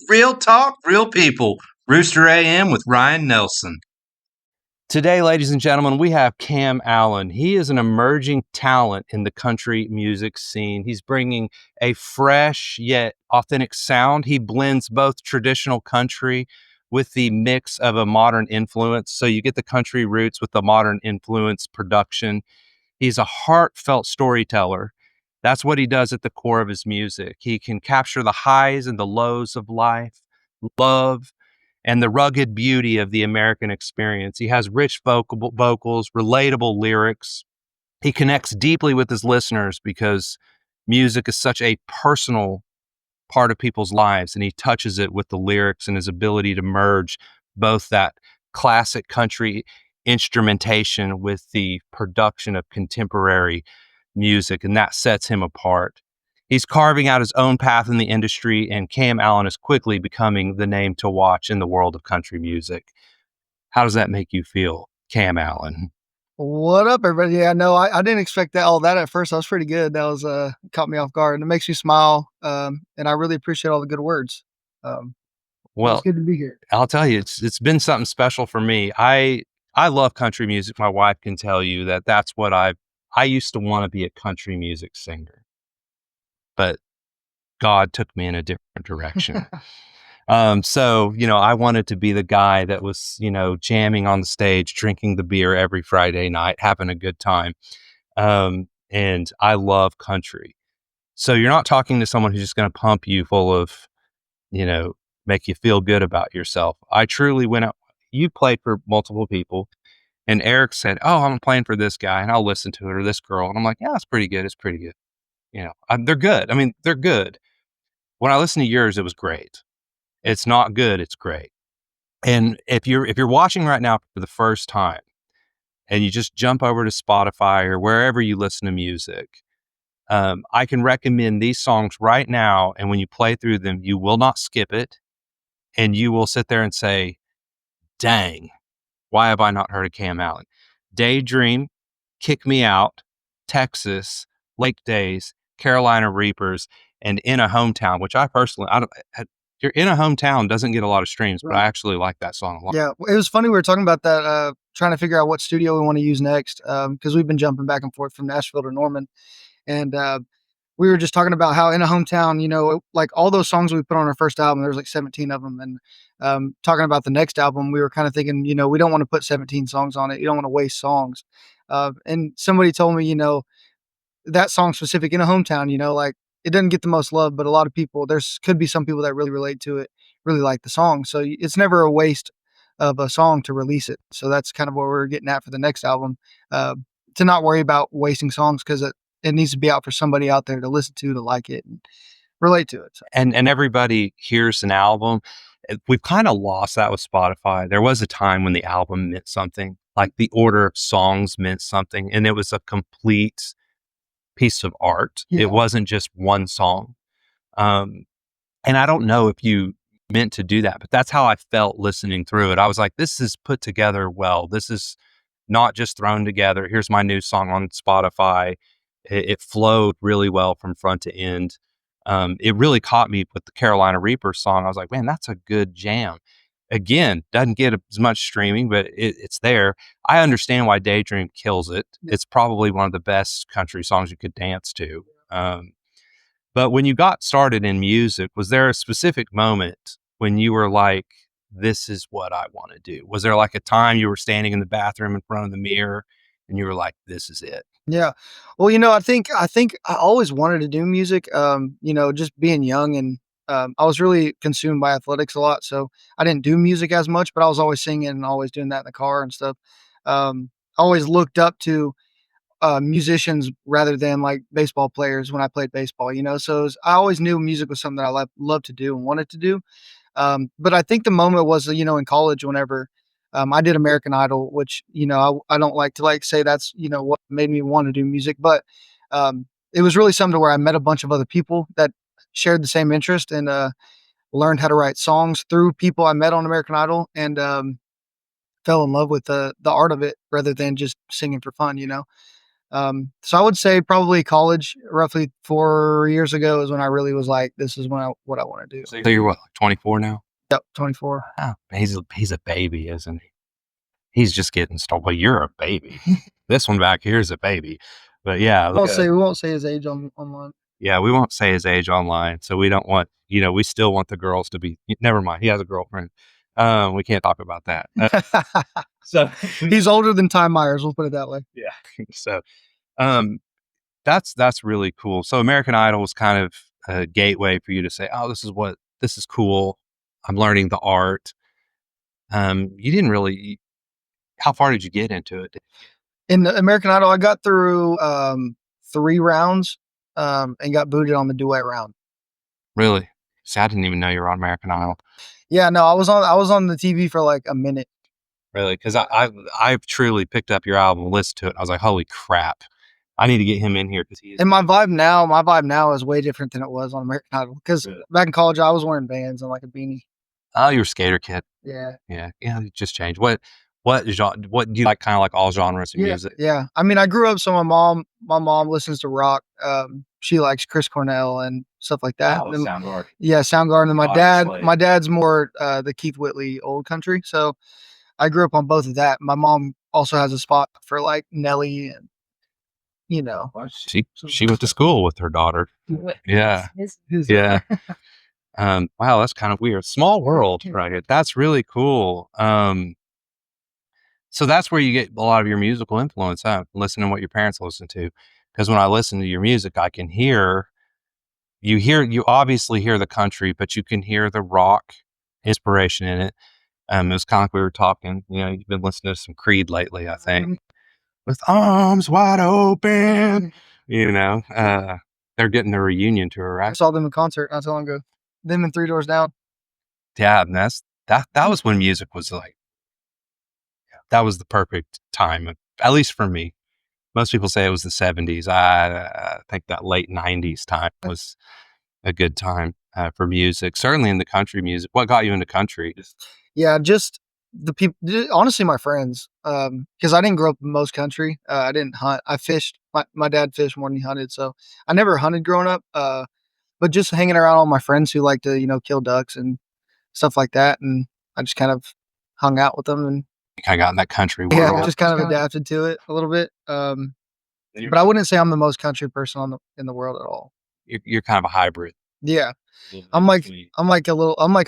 Real talk, real people. Rooster AM with Ryan Nelson. Today, ladies and gentlemen, we have Cam Allen. He is an emerging talent in the country music scene. He's bringing a fresh yet authentic sound. He blends both traditional country with the mix of a modern influence. So you get the country roots with the modern influence production. He's a heartfelt storyteller. That's what he does at the core of his music. He can capture the highs and the lows of life, love, and the rugged beauty of the American experience. He has rich vocals, relatable lyrics. He connects deeply with his listeners because music is such a personal part of people's lives, and he touches it with the lyrics and his ability to merge both that classic country instrumentation with the production of contemporary music, and that sets him apart. He's carving out his own path in the industry, and Cam Allen is quickly becoming the name to watch in the world of country music. How does that make you feel, Cam Allen? What up, everybody? Yeah, no, I didn't expect all that at first. That was pretty good. That was caught me off guard, and it makes you smile. And I really appreciate all the good words. It's Well, good to be here. I'll tell you, it's been something special for me. I love country music. My wife can tell you that that's what I used to want to be a country music singer, but God took me in a different direction. So, I wanted to be the guy that was, jamming on the stage, drinking the beer every Friday night, having a good time. And I love country. So you're not talking to someone who's just going to pump you full of, you know, make you feel good about yourself. I truly went out. You played for multiple people, and Eric said, "Oh, I'm playing for this guy, and I'll listen to it, or this girl." And I'm like, "Yeah, it's pretty good. It's pretty good." They're good. I mean, they're good. When I listened to yours, it was great. It's not good. It's great. And if you're watching right now for the first time, and you just jump over to Spotify or wherever you listen to music, I can recommend these songs right now. And when you play through them, you will not skip it, and you will sit there and say, "Dang, why have I not heard of Cam Allen?" Daydream, Kick Me Out, Texas, Lake Days, Carolina Reapers, and In a Hometown, which I don't, you're In a Hometown doesn't get a lot of streams, but I actually like that song a lot. Yeah, it was funny. We were talking about that, trying to figure out what studio we want to use next, because we've been jumping back and forth from Nashville to Norman, and we were just talking about how in a hometown, like all those songs we put on our first album, there's like 17 of them. And talking about the next album, we were kind of thinking, we don't want to put 17 songs on it. You don't want to waste songs. And somebody told me, that song specific in a hometown, like it doesn't get the most love, but a lot of people, could be some people that really relate to it, really like the song. So it's never a waste of a song to release it. So that's kind of what we're getting at for the next album, uh, to not worry about wasting songs because it needs to be out for somebody out there to listen to like it and relate to it. So. And everybody hears an album. We've kind of lost that with Spotify. There was a time when the album meant something, like the order of songs meant something, and it was a complete piece of art. Yeah. It wasn't just one song. And I don't know if you meant to do that, but that's how I felt listening through it. I was like, this is put together well. This is not just thrown together. Here's my new song on Spotify. It flowed really well from front to end. It really caught me with the Carolina Reaper song. I was like, man, that's a good jam. Again, doesn't get as much streaming, but it's there. I understand why Daydream kills it. It's probably one of the best country songs you could dance to. But when you got started in music, was there a specific moment when you were like, this is what I want to do? Was there like a time you were standing in the bathroom in front of the mirror and you were like, this is it? Yeah. Well, I think I always wanted to do music. Just being young, and I was really consumed by athletics a lot. So I didn't do music as much, but I was always singing and always doing that in the car and stuff. Always looked up to musicians rather than like baseball players when I played baseball. So I always knew music was something that I loved to do and wanted to do. But I think the moment was, in college whenever I did American Idol, which, I don't like to say that's, what made me want to do music, but it was really something where I met a bunch of other people that shared the same interest, and learned how to write songs through people I met on American Idol, and fell in love with the art of it rather than just singing for fun. So I would say probably college, roughly 4 years ago, is when I really was like, "This is what I want to do." So you're what, like 24 now? Yep, 24. Oh, he's a baby, isn't he? He's just getting started. Well, you're a baby. This one back here is a baby. But yeah, We won't say his age online. yeah, we won't say his age online. So we don't want, we still want the girls to be, never mind. He has a girlfriend. We can't talk about that. So, He's older than Ty Myers. We'll put it that way. yeah. So, um, that's really cool. So American Idol was kind of a gateway for you to say, "Oh, this is cool. I'm learning the art." You didn't really. How far did you get into it? In the American Idol, I got through 3 rounds and got booted on the duet round. Really? See, I didn't even know you were on American Idol. Yeah, no, I was on the TV for like a minute. Really, because I've truly picked up your album, listened to it. I was like, "Holy crap! I need to get him in here because he is." And my vibe now is way different than it was on American Idol. Because Good. back in college, I was wearing Vans and like a beanie. Oh, you're a skater kid. Yeah. Yeah. It just changed. What genre? What do you like? Kind of like all genres of Yeah, music. yeah. I mean, I grew up so my mom listens to rock. She likes Chris Cornell and stuff like that. Oh, And Soundgarden. yeah, Soundgarden. And my dad Obviously. my dad's more the Keith Whitley old country. So I grew up on both of that. My mom also has a spot for like Nelly and you know. She went to school with her daughter. Yeah. His Yeah. Wow, that's kind of weird. Small world, right? That's really cool. So that's where you get a lot of your musical influence, huh? Listening to what your parents listen to. Because when I listen to your music, I can you obviously hear the country, but you can hear the rock inspiration in it. It was kind of like we were talking, you've been listening to some Creed lately, I think. With arms wide open, they're getting a reunion tour, I right? saw them in concert not so long ago. Them and Three Doors Down. Yeah, and that was when music was like, that was the perfect time, at least for me. Most people say it was the 70s. I think that late 90s time was a good time for music, certainly in the country music. What got you into country? Yeah, just the people. Honestly, my friends. Because I didn't grow up in most country. I didn't hunt. I fished. My dad fished more than he hunted, so I never hunted growing up. But just hanging around all my friends who like to kill ducks and stuff like that, and I just kind of hung out with them and You kind of got in that country yeah, world. just kind of adapted to it a little bit. But I wouldn't say I'm the most country person in the world at all. You're kind of a hybrid. Yeah, I'm like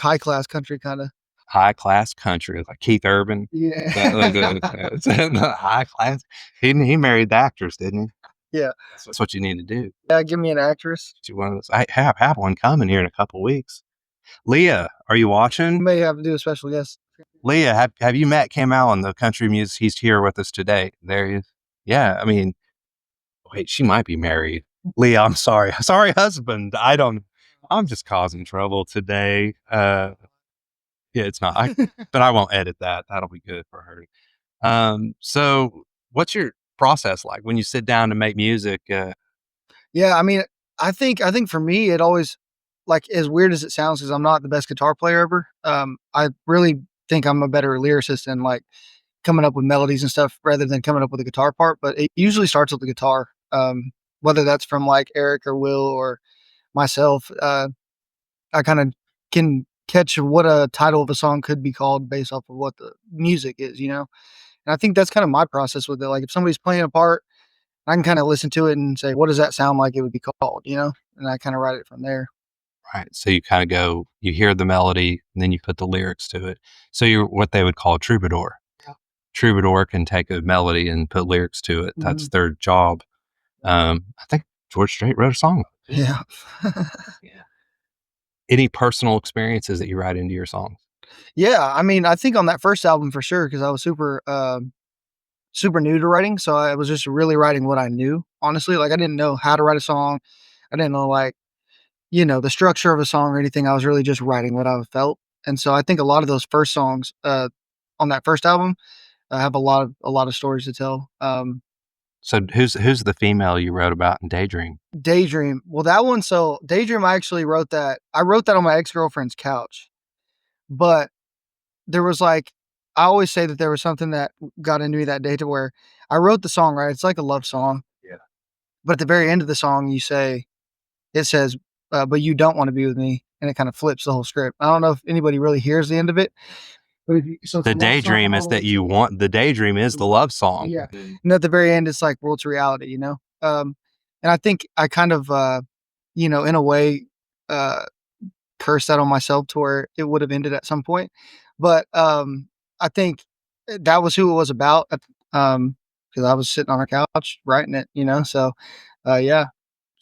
high class country kind of. High class country, like Keith Urban. Yeah. High class. He married the actress, didn't he? Yeah. That's what you need to do. Yeah, give me an actress. Get you one of those. I have one coming here in a couple weeks. Leah, are you watching? May have to do a special guest. Leah, have you met Cam Allen, the country music? He's here with us today. There he is. Yeah, I mean, wait, she might be married. Leah, I'm sorry. Sorry, husband. I'm just causing trouble today. Yeah, it's not. But I won't edit that. That'll be good for her. So what's your process like when you sit down to make music? Yeah, I mean, I think for me, it always like as weird as it sounds, because I'm not the best guitar player ever. I really think I'm a better lyricist and like coming up with melodies and stuff rather than coming up with a guitar part. But it usually starts with the guitar. Whether that's from like Eric or Will or myself, I kind of can catch what a title of a song could be called based off of what the music is. And I think that's kind of my process with it. Like if somebody's playing a part, I can kind of listen to it and say, what does that sound like it would be called? And I kind of write it from there. Right. So you kind of you hear the melody and then you put the lyrics to it. So you're what they would call a troubadour. Yeah. Troubadour can take a melody and put lyrics to it. That's their job. I think George Strait wrote a song. Yeah. Yeah. Any personal experiences that you write into your songs? Yeah. I mean, I think on that first album for sure, because I was super new to writing. So I was just really writing what I knew, honestly. Like I didn't know how to write a song. I didn't know the structure of a song or anything. I was really just writing what I felt. And so I think a lot of those first songs on that first album have a lot of stories to tell. So who's the female you wrote about in Daydream? Daydream. Well, that one. So Daydream, I actually wrote that. I wrote that on my ex girlfriend's couch, but there was like, I always say that there was something that got into me that day to where I wrote the song, right? It's like a love song. but at the very end of the song, it says, "But you don't want to be with me," and it kind of flips the whole script. I don't know if anybody really hears the end of it, but so it's The a love song daydream all is the way that you to want the daydream is the love song. yeah, and at the very end, it's like world to reality, and I think I kind of, in a way, uh, cursed that on myself to where it would have ended at some point, but I think that was who it was about, because I was sitting on a couch writing it, so, yeah.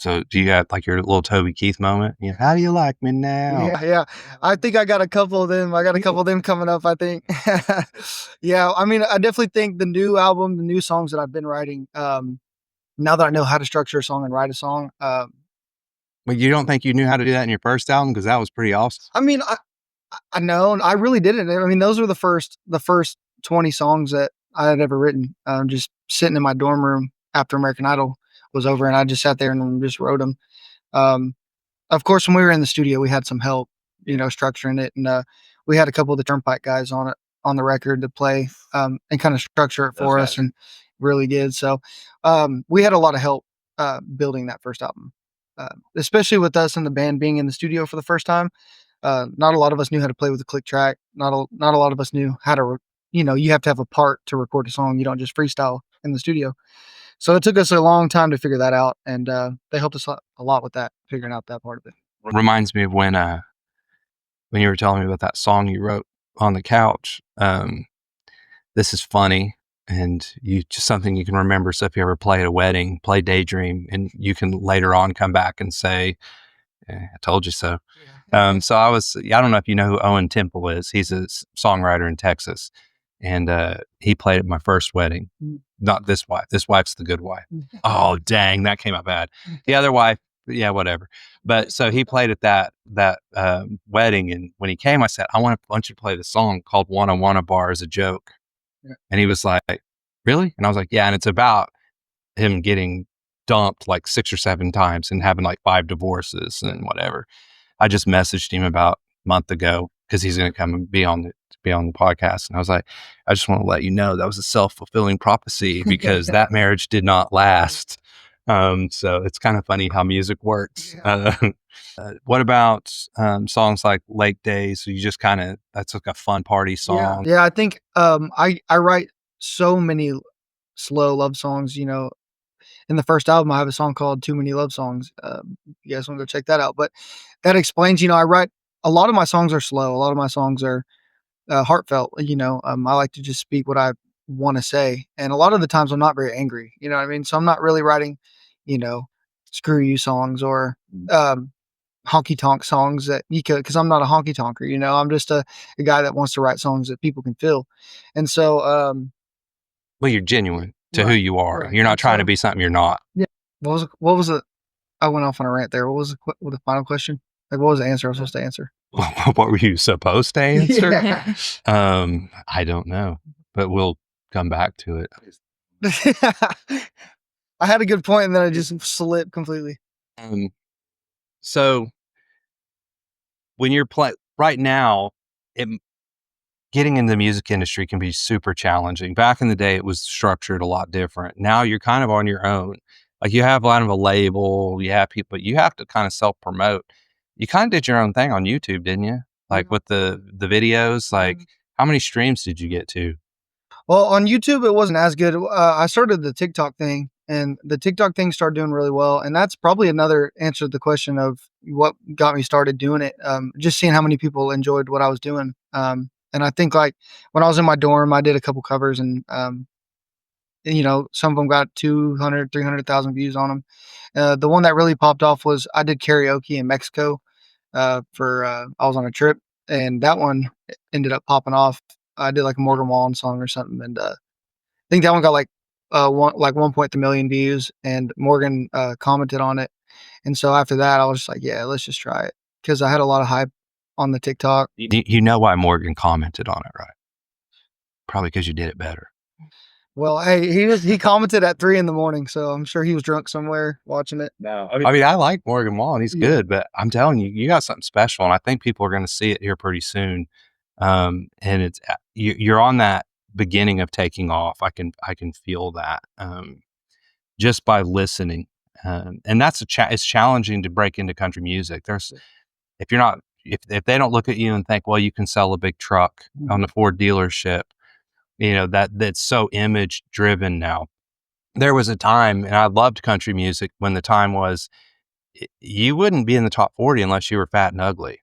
So do you got like your little Toby Keith moment? Yeah. How do you like me now? Yeah, yeah. I think I got a couple of them. I got a couple of them coming up, I think. Yeah, I mean, I definitely think the new album, the new songs that I've been writing, now that I know how to structure a song and write a song, Well, you don't think you knew how to do that in your first album? Because that was pretty awesome. I mean, I know, and I really didn't. I mean, those were the first 20 songs that I had ever written, just sitting in my dorm room after American Idol was over, and I just sat there and just wrote them. Um, Of course, when we were in the studio, we had some help, structuring it, and, we had a couple of the Turnpike guys on the record to play, and kinda structure it for us, and really did, so, we had a lot of help, building that first album, especially with us and the band being in the studio for the first time. Not a lot of us knew how to play with a click track. Not a lot of us knew how to you have to have a part to record a song, you don't just freestyle in the studio. So it took us a long time to figure that out, and, they helped us a lot with that, figuring out that part of it. Reminds me of when you were telling me about that song you wrote on the couch. This is funny, and you just something you can remember. So if you ever play at a wedding, play Daydream, and you can later on come back and say, I told you so. So I don't know if you know who Owen Temple is. He's a songwriter in Texas, and he played at my first wedding. Mm. Not this wife. This wife's the good wife. Oh, dang, that came out bad. The other wife, yeah, whatever. But so he played at that wedding, and when he came, I said, I want you to play the song called "Wanna Bar" as a joke, Yeah. and he was like, really? And I was like, yeah, and it's about him getting dumped like 6 or 7 times and having like 5 divorces and whatever. I just messaged him about a month ago because he's going to come and be on the podcast, and I was like, I just want to let you know that was a self-fulfilling prophecy because that marriage did not last. So it's kind of funny how music works. What about songs like Lake Days? So you just kind of that's like a fun party Yeah, song. yeah, I think, I write so many slow love songs, in the first album, I have a song called "Too Many Love Songs," you guys wanna go check that out, but that explains, I write a lot of my songs are slow, a lot of my songs are, heartfelt, I like to just speak what I wanna say, and a lot of the times I'm not very angry, you know what I mean? So I'm not really writing, you know, screw you songs or, um, honky tonk songs that you could, because I'm not a honky tonker, I'm just a guy that wants to write songs that people can feel. And so, Well, you're genuine to who right, you are. right. You're not And trying to so, be something you're not. yeah. What was it? I went off on a rant there. What was the final question? Like, what was the answer I was supposed to answer? What were you supposed to answer? Yeah. I don't know, but we'll come back to it. I had a good point and then I just slipped completely. Um, so when you're right now, it, getting in the music industry can be super challenging. Back in the day, it was structured a lot different. Now you're kind of on your own. Like you have a lot of a label, you have people, but you have to kind of self promote. You kind of did your own thing on YouTube, didn't you? Yeah. Like with the videos, like how many streams did you get to? Well, on YouTube, it wasn't as good. I started the TikTok thing, and the TikTok thing started doing really well. And that's probably another answer to the question of what got me started doing it. Just seeing how many people enjoyed what I was doing. And I think like when I was in my dorm, I did a couple covers, and some of them got 200, 300,000 views on them. The one that really popped off was I did karaoke in Mexico. For I was on a trip, and that one ended up popping off. I did like a Morgan Wallen song or something, and I think that one got like 1.3 million views, and Morgan commented on it. And so after that, I was just like, yeah, let's just try it because I had a lot of hype on the TikTok. You know why Morgan commented on it, right? Probably because you did it better. Well, hey, he commented at 3 in the morning, so I'm sure he was drunk somewhere watching it. No, I mean, I like Morgan Wallen. He's Yeah. good, but I'm telling you, you got something special, and I think people are going to see it here pretty soon. And it's you're on that beginning of taking off. I can feel that just by listening. And that's it's challenging to break into country music. If you're not, if they don't look at you and think, well, you can sell a big truck on the Ford dealership, that's so image driven now. There was a time, and I loved country music when the time was, you wouldn't be in the top 40 unless you were fat and ugly.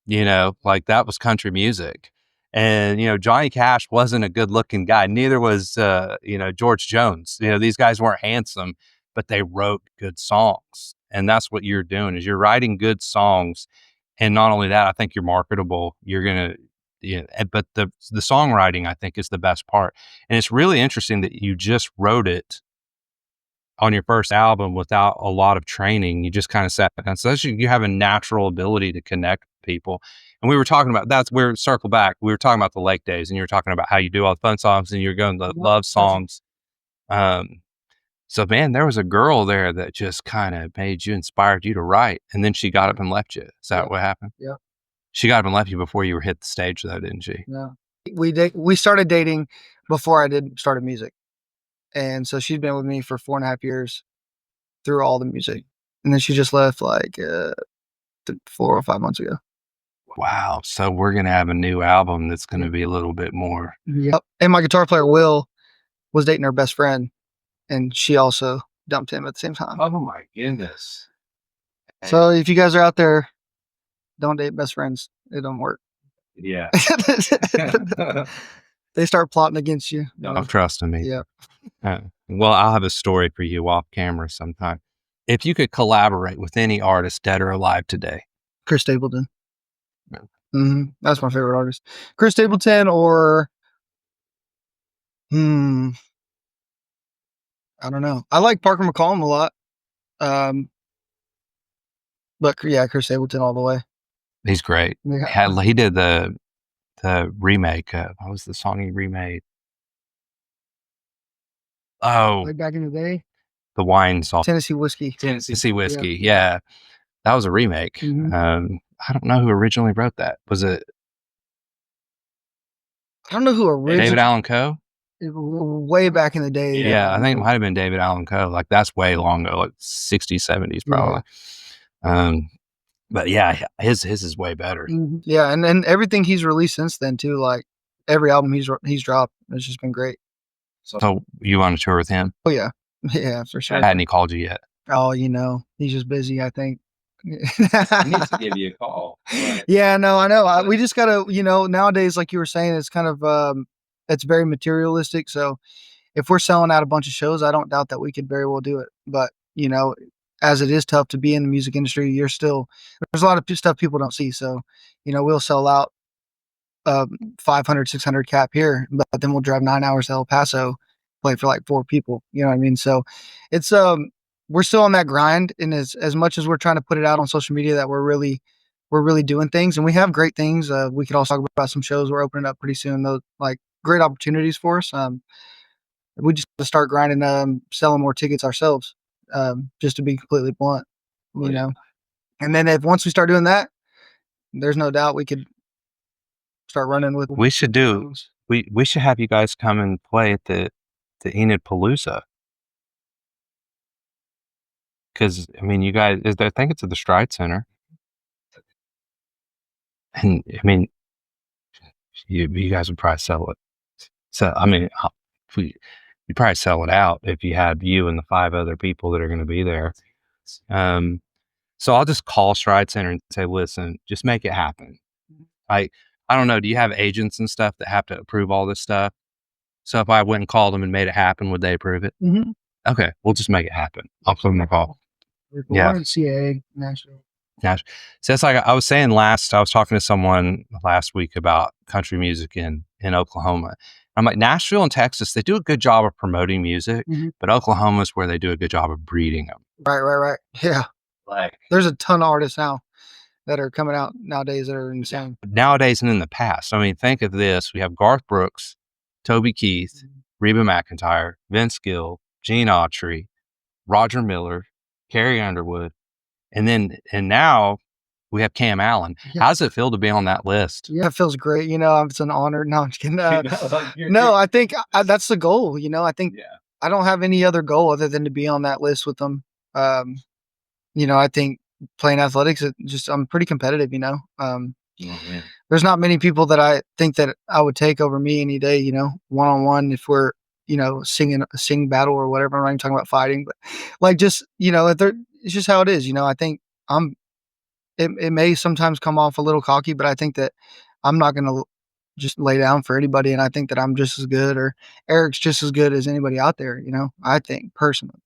Like that was country music. And, Johnny Cash wasn't a good looking guy. Neither was, George Jones. These guys weren't handsome, but they wrote good songs. And that's what you're doing, is you're writing good songs. And not only that, I think you're marketable. You're going to, but the songwriting, I think, is the best part. And it's really interesting that you just wrote it on your first album without a lot of training. You just kind of sat down. So you have a natural ability to connect with people. And we were talking about, that's where, circle back, we were talking about the Lake Days, and you were talking about how you do all the fun songs and you're going to love songs. So man, there was a girl there that just kind of inspired you to write. And then she got up and left you. Is that what happened? Yeah. She got up and left you before you were hit the stage though, didn't she? Yeah. We started dating before I started music. And so she'd been with me for 4.5 years through all the music. And then she just left like 4 or 5 months ago. Wow. So we're going to have a new album that's going to be a little bit more. Yep. And my guitar player, Will, was dating her best friend, and she also dumped him at the same time. Oh my goodness. So if you guys are out there, don't date best friends. It don't work. Yeah. They start plotting against you. Don't trust me. Yeah. Well, I'll have a story for you off camera sometime. If you could collaborate with any artist, dead or alive today. Chris Stapleton. Yeah. That's my favorite artist. Chris Stapleton or I don't know. I like Parker McCollum a lot. But yeah, Chris Stapleton all the way. He's great. Yeah. He did the remake. What was the song he remade? Oh, Like back in the day, the wine song. Tennessee Whiskey. Tennessee Whiskey. Yeah. That was a remake. I don't know who originally wrote that. Was it I don't know who originally. David Allan Coe? Way back in the day. Yeah, I think it might have been David Allan Coe. Like that's way long ago, like 60s, 70s probably. But yeah, his is way better. Yeah, and everything he's released since then too, like every album he's dropped, it's just been great. So you on a tour with him? Oh yeah. Yeah, for sure. Hadn't he called you yet? Oh, he's just busy, I think. He needs to give you a call. Right? Yeah, no, I know. We just gotta, nowadays, like you were saying, it's kind of it's very materialistic. So if we're selling out a bunch of shows, I don't doubt that we could very well do it. But as it is tough to be in the music industry, there's a lot of stuff people don't see. So we'll sell out 500, 600 cap here, but then we'll drive 9 hours to El Paso, play for like 4 people. You know what I mean? So it's we're still on that grind, and as much as we're trying to put it out on social media that we're really doing things, and we have great things. We could also talk about some shows we're opening up pretty soon. Those like great opportunities for us. We just have to start grinding, selling more tickets ourselves. Just to be completely blunt, And then once we start doing that, there's no doubt we could start running with. We should have you guys come and play at the Enid Palooza. Because I mean, you guys, I think it's at the Stride Center, and I mean, you guys would probably sell it. So I mean, you'd probably sell it out if you had you and the 5 other people that are going to be there. So I'll just call Stride Center and say, listen, just make it happen. I don't know. Do you have agents and stuff that have to approve all this stuff? So if I went and called them and made it happen, would they approve it? Okay, we'll just make it happen. I'll put them a call. Yeah. CAA, Nashville. So it's like I was saying I was talking to someone last week about country music in Oklahoma. I'm like, Nashville and Texas, they do a good job of promoting music, but Oklahoma is where they do a good job of breeding them. Right. Yeah. Like, there's a ton of artists now that are coming out nowadays that are insane. Nowadays and in the past. I mean, think of this. We have Garth Brooks, Toby Keith, Reba McEntire, Vince Gill, Gene Autry, Roger Miller, Carrie Underwood, and now we have Cam Allen. How does it feel to be on that list? Yeah, it feels great. It's an honor. No, I'm just kidding. No, I think that's the goal. I think I don't have any other goal other than to be on that list with them. I think playing athletics, I'm pretty competitive, Oh, man. there's not many people that I think that I would take over me any day, one on one if we're, singing a sing battle or whatever. I'm not even talking about fighting, but like just, if they're it's just how it is. I think I'm it may sometimes come off a little cocky, but I think that I'm not gonna just lay down for anybody, and I think that I'm just as good or Eric's just as good as anybody out there, I think personally.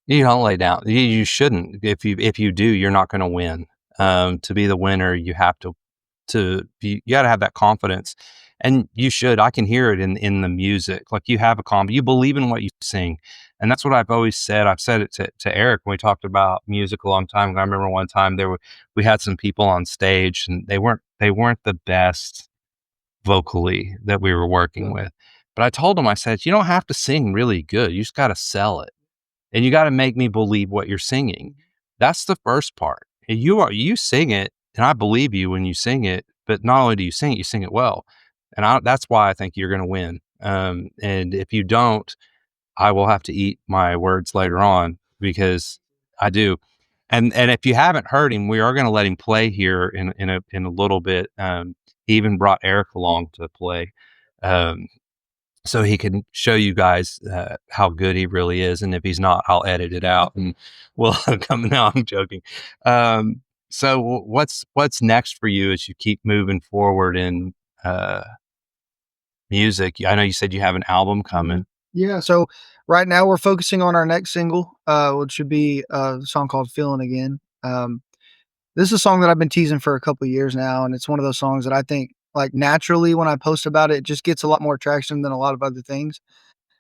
You don't lay down. You shouldn't. If you do, you're not gonna win. To be the winner, you have you gotta have that confidence, and you should. I can hear it in the music. Like, you have you believe in what you sing, and that's what I've always said. I've said it to Eric when we talked about music a long time ago. I remember one time we had some people on stage, and they weren't the best vocally that we were working with. But I told them, I said, "You don't have to sing really good. You just gotta sell it, and you gotta make me believe what you're singing." That's the first part. And you sing it, and I believe you when you sing it, but not only do you sing it well. And that's why I think you're gonna win. And if you don't, I will have to eat my words later on, because I do. And if you haven't heard him, we are gonna let him play here in a little bit. He even brought Eric along to play. Um, so he can show you guys how good he really is. And if he's not, I'll edit it out and we'll come. No, I'm joking. Um, so what's next for you as you keep moving forward in uh, music? I know you said you have an album coming. Yeah, so right now we're focusing on our next single, which should be a song called "Feeling Again." This is a song that I've been teasing for a couple of years now, and it's one of those songs that I think, like, naturally when I post about it, it just gets a lot more traction than a lot of other things.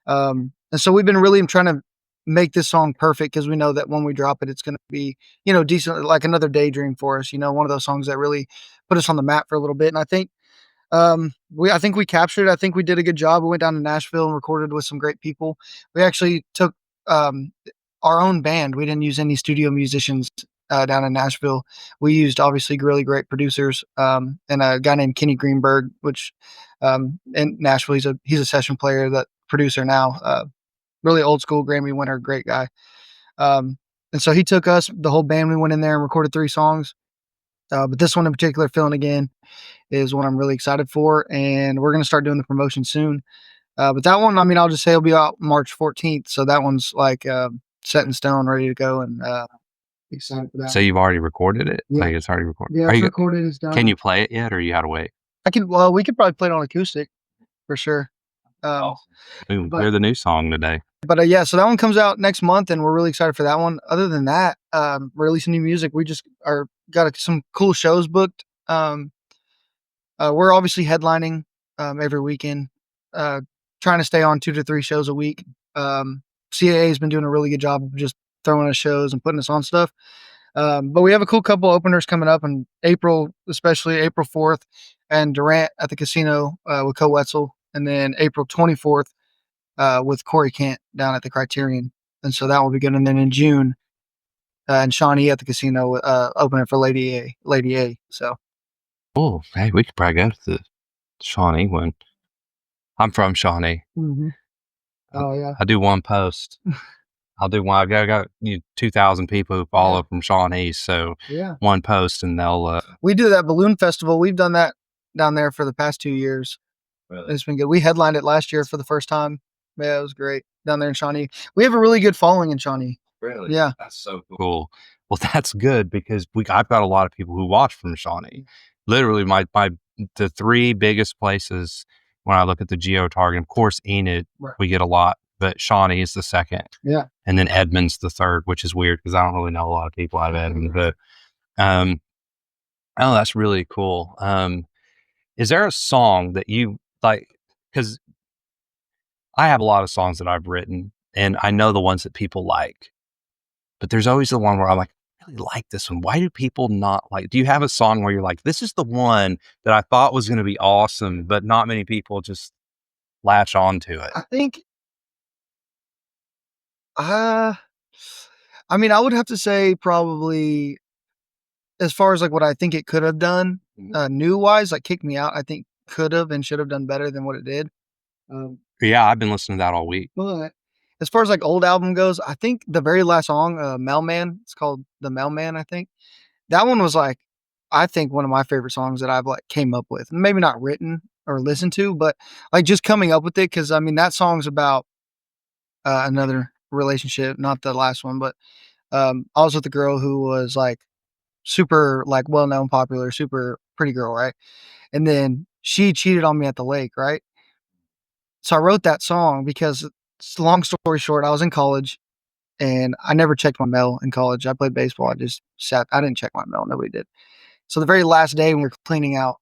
And so we've been really trying to make this song perfect because we know that when we drop it, it's going to be, decent, like another daydream for us. One of those songs that really put us on the map for a little bit. And I think we captured it. I think we did a good job. We went down to Nashville and recorded with some great people. We actually took um, our own band. We didn't use any studio musicians down in Nashville. We used obviously really great producers and a guy named Kenny Greenberg, which in Nashville he's a session player, that producer now. Really old school Grammy winner, great guy. Um, and so he took us, the whole band. We went in there and recorded 3 songs. But this one in particular, "Feeling Again," is one I'm really excited for, and we're gonna start doing the promotion soon. But that one, I mean, I'll just say it'll be out March 14th, so that one's like set in stone, ready to go, and excited for that So one. you've already recorded it? Yeah, Like, it's already recorded. yeah, Are it's you? recorded. It's Can done. you play it yet, or you gotta wait? Well, we could probably play it on acoustic for sure. Um, Awesome. Boom, but hear the new song today. yeah, so that one comes out next month, and we're really excited for that one. Other than that, releasing new music, we just are got some cool shows booked. We're obviously headlining every weekend, uh, trying to stay on 2 to 3 shows a week. Um, CAA has been doing a really good job of just throwing us shows and putting us on stuff. But we have a cool couple openers coming up in April, especially April 4th, and Durant at the casino with Co Wetzel, and then April 24th with Corey Kent down at the Criterion. And so that will be good. And then in June, and Shawnee at the casino opening for Lady A. Lady A. So Oh, hey, we could probably go to the Shawnee one. I'm from Shawnee. Mhm. I, Oh yeah, I do one post. I'll do one. I got 2,000 people who yeah, follow from Shawnee, so yeah. one post and they'll. We do that balloon festival. We've done that down there for the past 2 years. Really? It's been good. We headlined it last year for the first time. Yeah, it was great down there in Shawnee. We have a really good following in Shawnee. Really? Yeah. That's so cool. Well, that's good because I've got a lot of people who watch from Shawnee. Literally, my the three biggest places when I look at the geo target, of course, Enid, Right. we get a lot, but Shawnee is the second, Yeah. and then Edmond's the third, which is weird because I don't really know a lot of people out of Edmond. But um, oh, that's really cool. Is there a song that you like? Because I have a lot of songs that I've written, and I know the ones that people like. But there's always the one where I'm like, "I really like this one. Why do people not like?" Do you have a song where you're like, "This is the one that I thought was gonna be awesome, but not many people just latch on to it?" I think uh I mean, I would have to say probably as far as like what I think it could have done, Mhm. new wise, like kick me out, I think could have and should have done better than what it did. Um, Yeah, I've been listening to that all week. but as far as, like, old album goes, I think the very last song, Mailman, it's called The Mailman, I think. That one was, like, I think one of my favorite songs that I've, like, came up with. Maybe not written or listened to, but, like, just coming up with it because I mean, that song's about, another relationship, not the last one, but, I was with a girl who was, like, super, like, well-known, popular, super pretty girl, right? And then she cheated on me at the lake, right? So I wrote that song because long story short, I was in college and I never checked my mail in college. I played baseball. I didn't check my mail. Nobody did. So the very last day when we were cleaning out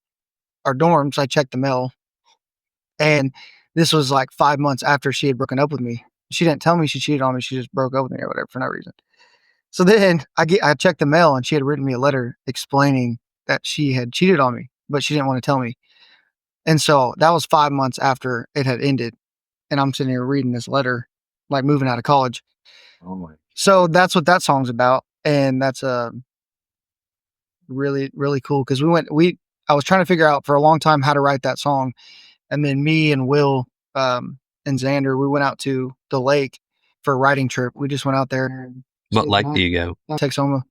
our dorms, I checked the mail. And this was like 5 months after she had broken up with me. She didn't tell me she cheated on me. She just broke up with me or whatever for no reason. So then I checked the mail and she had written me a letter explaining that she had cheated on me, but she didn't want to tell me. And so that was 5 months after it had ended. And I'm sitting here reading this letter, like moving out of college. Oh my. So that's what that song's about. And that's really, really cool because I was trying to figure out for a long time how to write that song. And then me and Will and Xander, we went out to the lake for a riding trip. We just went out there and What lake do you go? Texoma.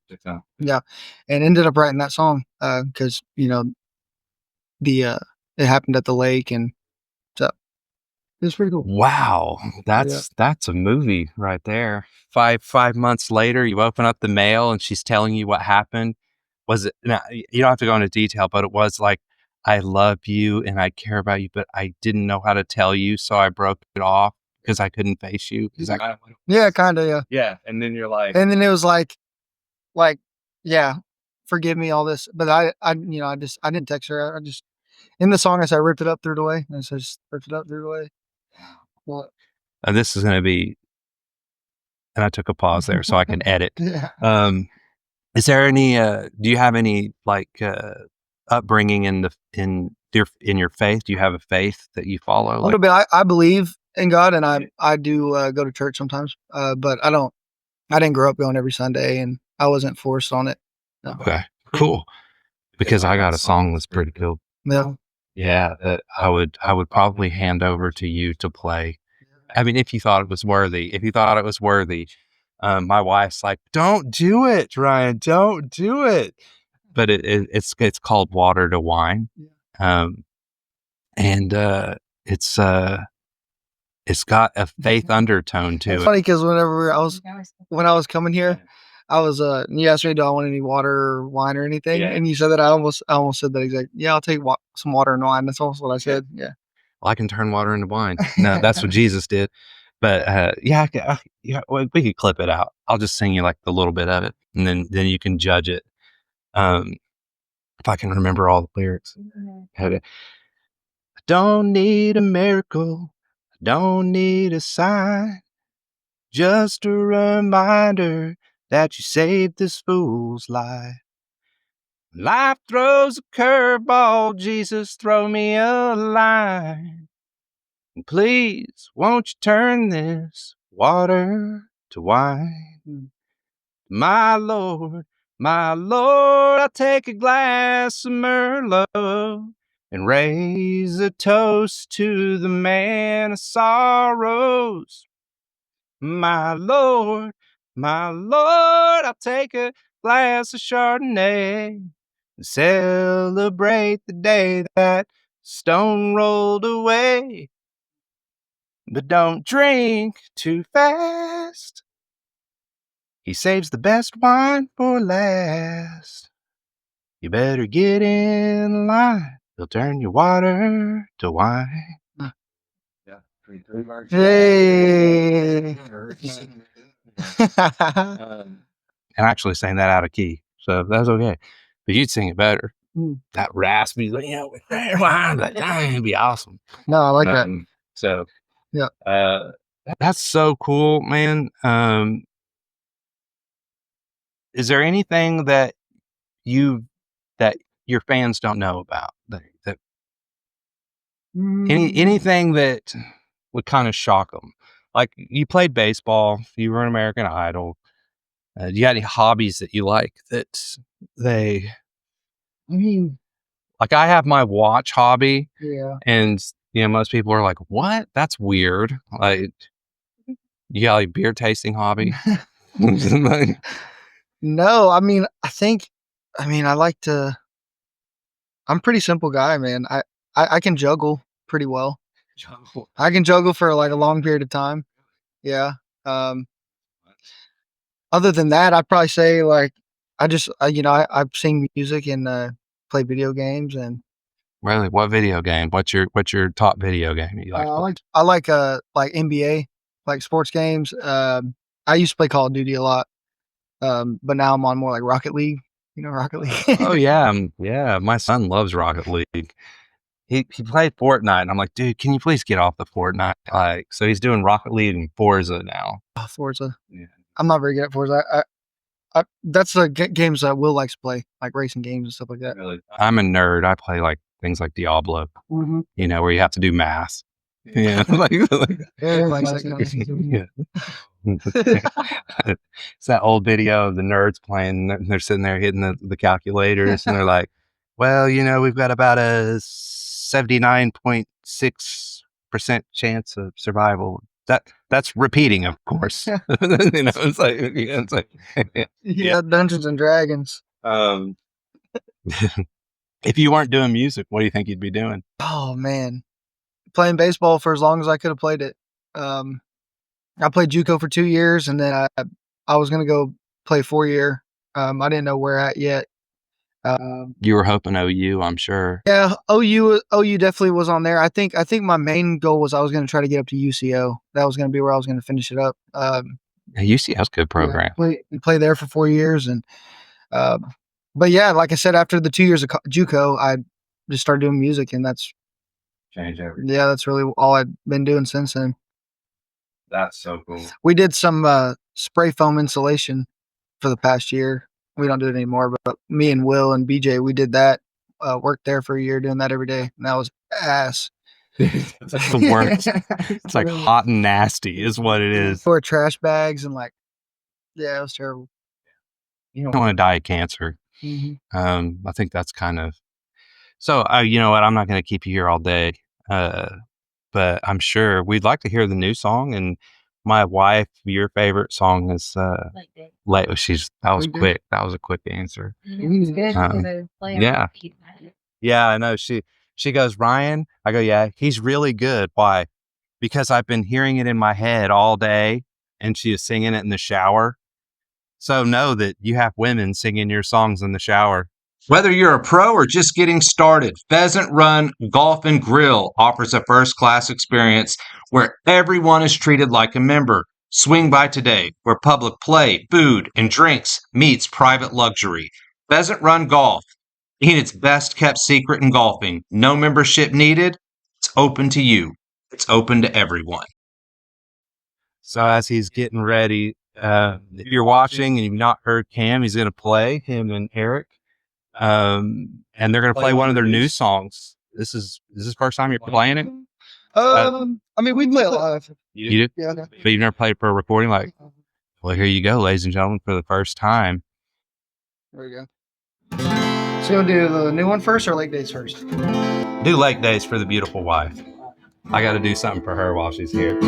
Yeah. And ended up writing that song because, the it happened at the lake and so it was pretty cool. Wow, that's a movie right there. 5 months later, you open up the mail and she's telling you what happened. Was it now, you don't have to go into detail, but it was like, "I love you and I care about you, but I didn't know how to tell you, so I broke it off because I couldn't face you." Is that Yeah, kinda, yeah. Yeah, and then you're like, And then it was like, yeah, forgive me all this, but I didn't text her. I just in the song I said, "I ripped it up, threw it away." And I said, "Just ripped it up, threw it away." Well, This is gonna be, and I took a pause there so I can edit. yeah. Is there any, do you have any, like, upbringing in your faith? Do you have a faith that you follow? A Like, little bit. I believe in God, and Yeah. I do go to church sometimes, but I didn't grow up going every Sunday, and I wasn't forced on it. No. okay, cool. Because I got a song that's pretty cool. Yeah. Yeah, that I would probably hand over to you to play. I mean, if you thought it was worthy. If you thought it was worthy. My wife's like, "Don't do it, Ryan, don't do it." But it's called Water to Wine. Um, and, it's got a faith undertone to It's it. funny because when I was coming here, I was you asked me, do I want any water or wine or anything? Yeah. And you said that I almost said that exact. Yeah, I'll take some water and wine. That's almost what I said. Yeah. Well, I can turn water into wine. No, that's what Jesus did. But, yeah, yeah, well, we could clip it out. I'll just sing you, like, the little bit of it, and then you can judge it, um, if I can remember all the lyrics. Had it, "I don't need a miracle, I don't need a sign, just a reminder that you saved this fool's life. Life throws a curveball, Jesus, throw me a line. And please, won't you turn this water to wine? My Lord, I'll take a glass of Merlot and raise a toast to the man of sorrows. My Lord, I'll take a glass of Chardonnay and celebrate the day that stone rolled away. But don't drink too fast. He saves the best wine for last. You better get in line. He'll turn your water to wine." Yeah. Hey. I'm actually saying that out of key, so that's okay. But you'd sing it better. That raspy, with that wine, like, it'd be awesome. No, I like that. So, Yeah. that's so cool, man. Is there anything you that your fans don't know about that anything that would kind of shock them? Like, you played baseball, you were an American Idol. Do you got any hobbies that you like that they? I mean, like, I have my watch hobby, Yeah. and most people are like, "What? That's weird." Like, You got like beer tasting hobby? No, I mean, I like to. I'm a pretty simple guy, man. I can juggle pretty well. I can juggle for like a long period of time. Yeah. Um, Other than that, I'd probably say like I sing music and play video games and Really? What video game? What's your top video game you like to play? I like NBA, like sports games. I used to play Call of Duty a lot, but now I'm on more like Rocket League. You know Rocket Oh, League? yeah, yeah, my son loves Rocket League. He played Fortnite, and I'm like, "Dude, can you please get off the Fortnite?" Like, so he's doing Rocket League and Forza now. Oh, Forza. Yeah. I'm not very good at Forza. That's the games that Will likes to play, like racing games and stuff like that. Really? I'm a nerd. I play, like, things like Diablo, Mhm. where you have to do math. Yeah, Very likes that yeah. It's that old video of the nerds playing, they're sitting there hitting the calculators, and they're like, "Well, we've got about a 79.6% chance of survival." That's repeating, of course. It's like, Yeah, Dungeons and Dragons. Um, if you weren't doing music, what do you think you'd be doing? Oh man, playing baseball for as long as I could have played it. Um, I played JUCO for 2 years, and then I was gonna go play 4 year. I didn't know where at yet. You were hoping OU, I'm sure. Yeah, OU definitely was on there. I think my main goal was I was gonna try to get up to UCO. That was gonna be where I was gonna finish it up. UCL's a good Yeah, program. play there for 4 years, and but yeah, like I said, after the 2 years of JUCO, I just started doing music, and Change everything. yeah, that's really all I've been doing since then. That's so cool. We did some spray foam insulation for the past year. We don't do it anymore, but me and Will and BJ, we did that. Worked there for a year doing that every day, and that was ass. That's the worst. It's like hot and nasty is what it is. Or trash bags and like, yeah, it was terrible. You don't want to die of cancer. I think that's kind of so. You know what? I'm not going to keep you here all day, but I'm sure we'd like to hear the new song. And my wife, your favorite song is "Late." That was quick. That was a quick answer. Yeah, yeah. I know. She goes, Ryan. I go, yeah. He's really good. Why? Because I've been hearing it in my head all day, and she is singing it in the shower. So know that you have women singing your songs in the shower. Whether you're a pro or just getting started, Pheasant Run Golf and Grill offers a first-class experience where everyone is treated like a member. Swing by today, where public play, food, and drinks meets private luxury. Pheasant Run Golf, being its best-kept secret in golfing. No membership needed. It's open to you. It's open to everyone. So as he's getting ready, if you're watching and you've not heard Cam, he's going to play him and Eric, and they're going to play one of their new songs. Is this first time you're playing it? I mean, we play it live. You do? Yeah. But you've never played for a recording? Like, well, here you go, ladies and gentlemen, for the first time. There you go. So you want to do the new one first or Lake Days first? Do Lake Days for the beautiful wife. I got to do something for her while she's here.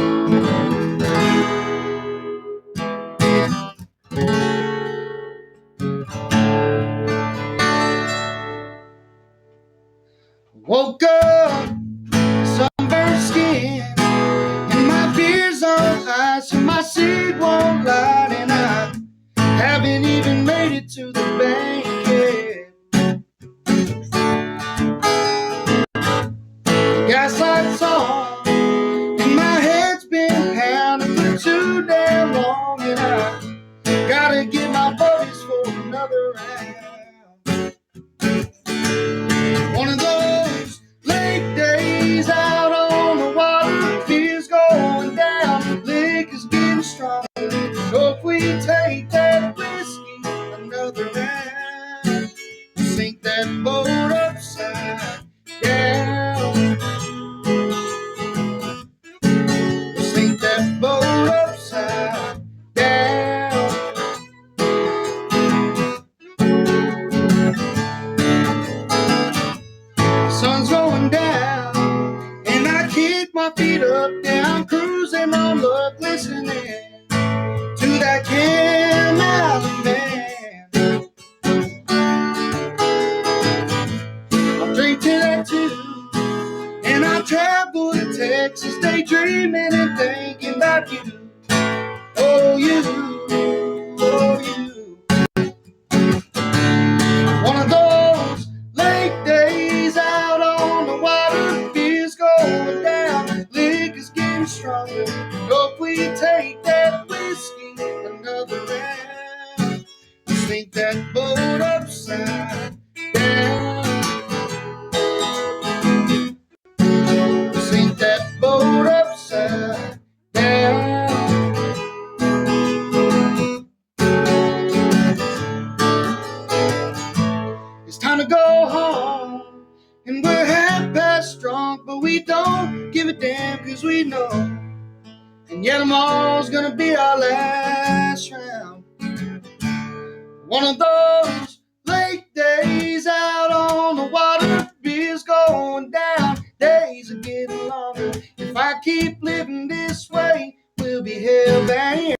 Woke up, sunburned skin, and my beer's on ice, and my seat won't light, and I haven't even made it to the bank yet. Gaslights on, and my head's been pounding for too damn long, and I gotta get my buddies for another round. One of those late days out on the water, fears going down, liquor's getting stronger. So if we take that whiskey another round, sink that boat upside down. Sink that boat upside down. Sun's going down, and I kick my feet up, down, cruising on luck, listening there too. And I travel to Texas, daydreaming and thinking about you. Oh, you, oh, you. One of those late days out on the water, beer's going down, liquor's getting stronger. Hope we take that whiskey another round. Sink that boat upside down. Sink that boat upside down. It's time to go home, and we're half past drunk, but we don't give a damn, cause we know, and yet tomorrow's gonna be our last round. One of those late days out on the water, beer's going down, days are getting longer. If I keep living this way, we'll be hell-bound.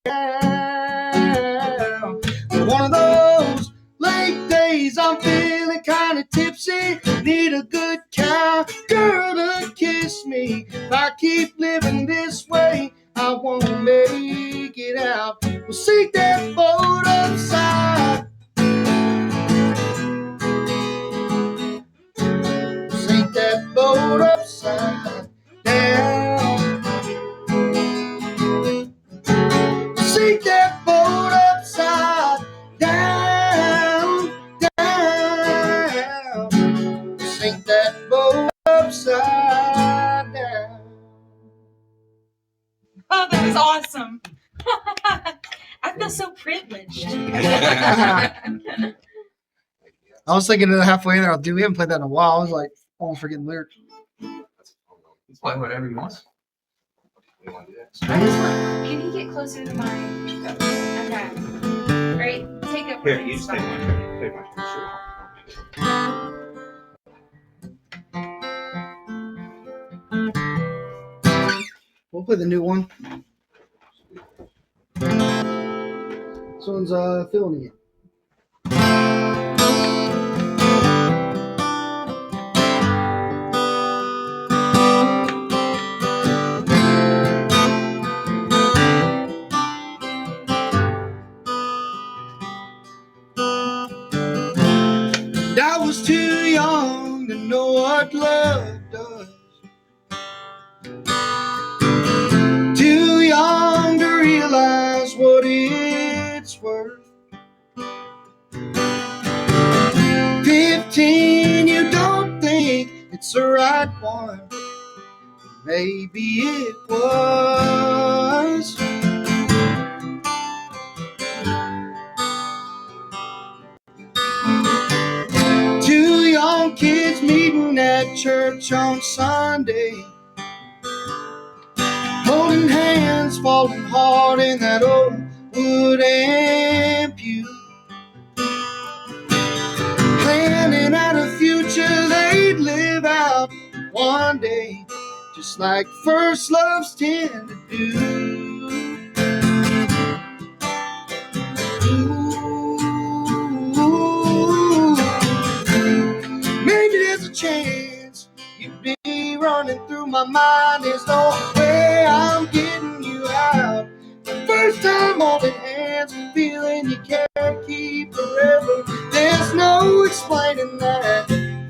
One of those late days, I'm feeling kind of tipsy, need a good cow girl to kiss me. If I keep living this way, I won't make it out. We'll sink that boat upside. Sink that boat upside down. Sink that boat upside down, down. Sink that boat upside down. Oh, that was awesome. I feel so privileged. I was thinking halfway in there, dude, we haven't played that in a while. I was like, almost forgetting lyrics. Play whatever you want. Can you get closer to mine? Okay. All right, take up. Here, you just take one. Take one. We'll play the new one. This one's feeling it. I was too young to know what love does. Too young to realize what it's worth. 15, you don't think it's the right one. Maybe it was. Two young kids meeting at church on Sunday, holding hands, falling hard in that old wooden pew, planning out a future they'd live out one day, just like first loves tend to do. Maybe there's a chance you'd be running through my mind. There's no way I'm getting you out. The first time holding hands, feeling you can't keep forever. There's no explaining that.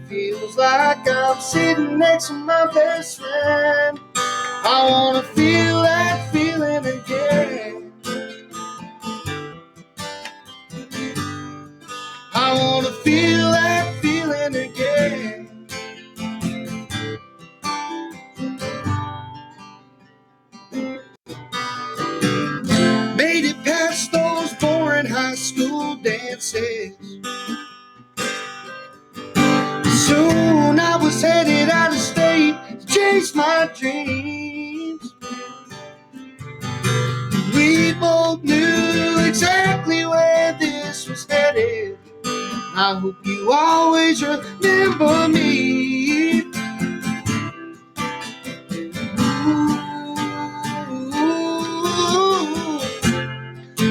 Feels like I'm sitting next to my best friend. I wanna feel that feeling again. I wanna feel that feeling again. Made it past those boring high school dances. Soon I was headed out of state to chase my dreams. We both knew exactly where this was headed. I hope you always remember me. Ooh,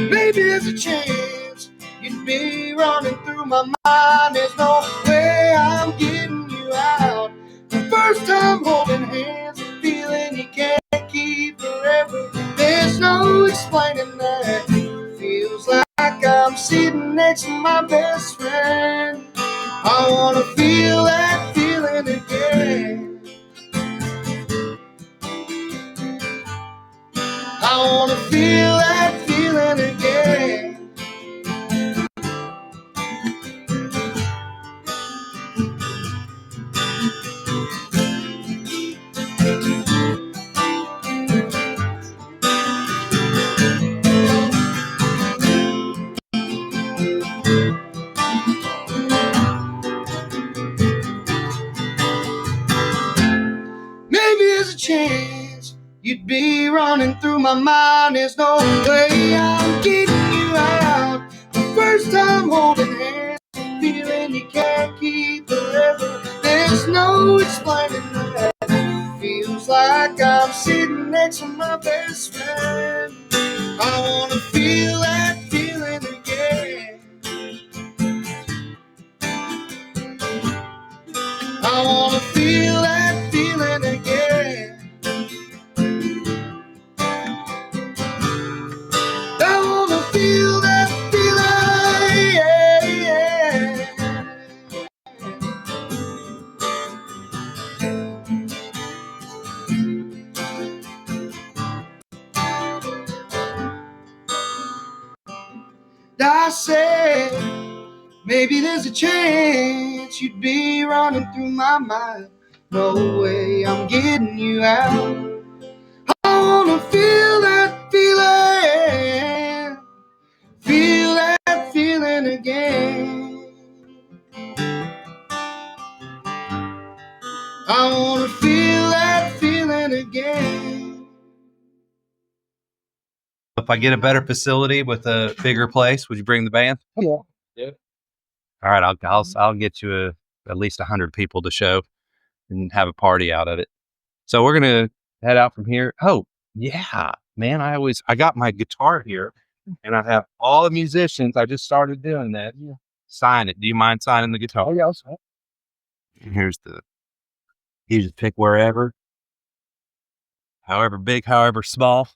maybe there's a chance you'd be running through my mind. There's no way I'm getting you out. first time holding hands, feeling you can't keep forever. There's no explaining that. Feels like I'm sitting next to my best friend. I wanna feel that feeling again. I wanna feel that feeling again. Maybe there's a chance you'd be running through my mind. There's no way I'm getting you out. The first time holding hands, feeling you can't keep forever. There's no explaining that. Feels like I'm sitting next to my best friend. I wanna feel that feeling again. I wanna feel that feeling again. I wanna feel that feeling, yeah, yeah. I said, maybe there's a chance you'd be running through my mind. No way I'm getting you out. I wanna feel that feeling, feel that feeling again. I wanna feel that feeling again. If I get a better facility with a bigger place, would you bring the band? Yeah. All right, I'll get you at least 100 people to show and have a party out of it. So we're gonna head out from here. Oh yeah, man! I got my guitar here, and I have all the musicians. I just started doing that. Yeah. Sign it. Do you mind signing the guitar? Oh yeah, I'll say it. Here's you just pick wherever, however big, however small.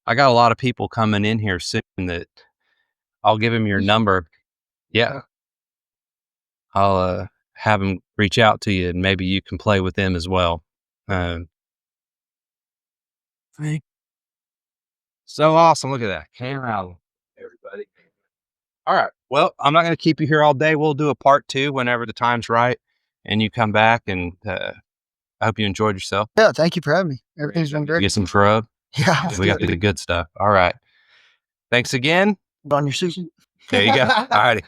I got a lot of people coming in here soon that I'll give them your number. Yeah. I'll have them reach out to you and maybe you can play with them as well. So awesome. Look at that. Camera out, everybody. All right. Well, I'm not going to keep you here all day. We'll do a part 2 whenever the time's right and you come back, and I hope you enjoyed yourself. Yeah, thank you for having me. Everything's been You great. get some grub. Yeah, We got the good stuff. All right. Thanks again. on your sushi. There you go. All righty. Bye.